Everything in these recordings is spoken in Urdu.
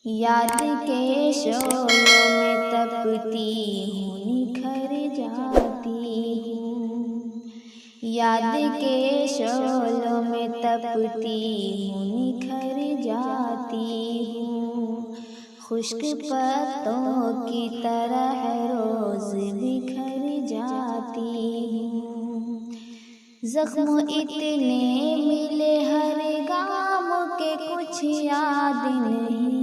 یاد کے شعلوں میں تپتی ہوں نکھر جاتی ہوں، یاد کے شعلوں میں تپتی ہوں نکھر جاتی ہوں، خشک پتوں کی طرح روز بکھر جاتی ہوں، زخم اتنے ملے ہر گام کے کچھ یاد نہیں،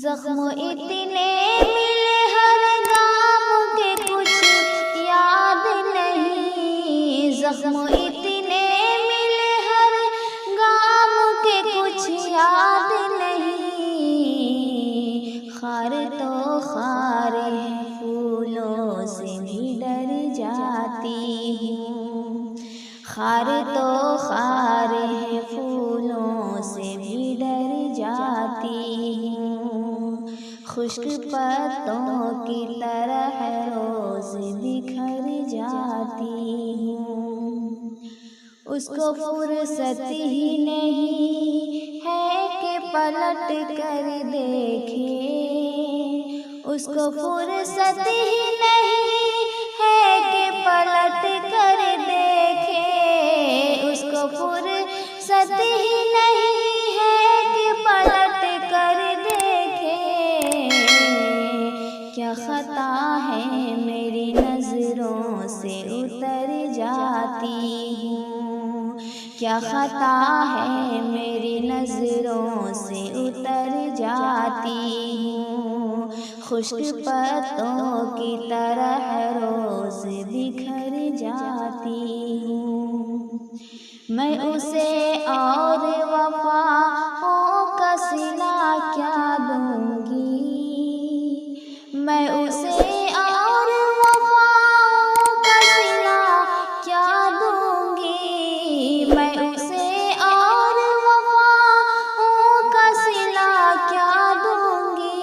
زخم اتنے ملے ہر گام کے کچھ یاد نہیں، زخم اتنے ملے ہر گام کے کچھ یاد نہیں، خار تو خار ہے پھولوں سے بھی ڈر جاتی ہوں، خار تو خار ہے پھولوں سے بھی ڈر جاتی ہوں، خشک پتوں کی طرح روز بکھر جاتی ہوں، اس کو فرصت ہی نہیں ہے کہ پلٹ کر دیکھے، اس کو فرصت ہی نہیں ہے کہ پلٹ کر دیکھے، اس کو فرصت ہی نہیں ہے کہ پلٹ کر دیکھے، کیا خطا ہے میری نظروں سے اتر جاتی ہوں، کیا خطا ہے میری نظروں سے اتر جاتی ہوں، خشک پتوں کی طرح روز بکھر جاتی ہوں، میں اسے اور وفاؤں کا صلہ کیا دوں گی، میں اسے اور وفاؤں کا صلہ کیا دوں گی، میں اسے اور وفاؤں کا صلہ کیا دوں گی،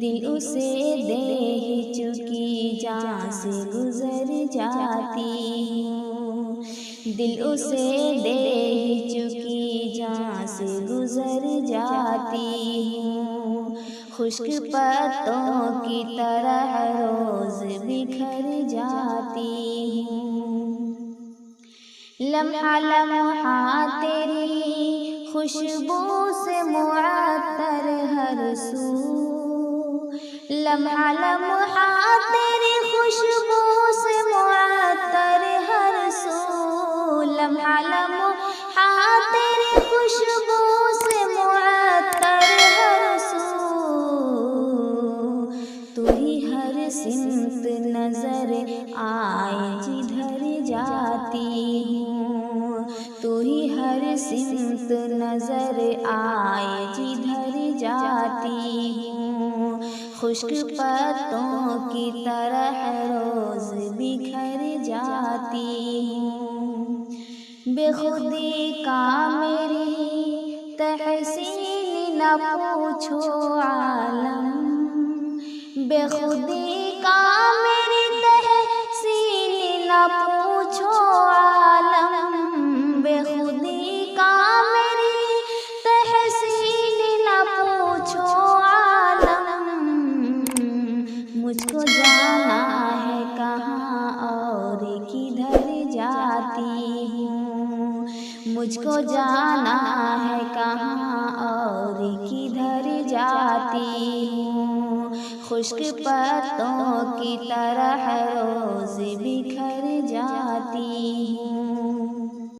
دل اسے دے ہی چکی جان سے گزر جاتی ہوں، دل اسے دے ہی چکی جان سے گزر جاتی ہوں، خشک پتوں کی طرح روز بکھر جاتی ہوں، لمحہ لمحہ تیری خوشبو سے معطر ہر سو، لمحہ لمحہ تیری خوشبو سے معطر ہر سو، لمحہ لمحہ تیری خوشبو سے معطر ہر سو، تو ہی ہر سمت نظر آئے جدھر جاتی ہوں، تو ہی ہر سمت نظر آئے جدھر جاتی ہوں، خشک پتوں کی طرح روز بکھر جاتی ہوں، بے خودی کا میری تحسین نہ پوچھو عالم، بے خودی کا میری تحسین نہ پوچھو عالم، بے خودی کا میری تحسین نہ پوچھو عالم، مجھ کو جانا ہے کہاں اور کدھر جاتی ہوں، مجھ کو جانا ہے کہاں اور کدھر جاتی ہوں، خشک پتوں کی طرح روز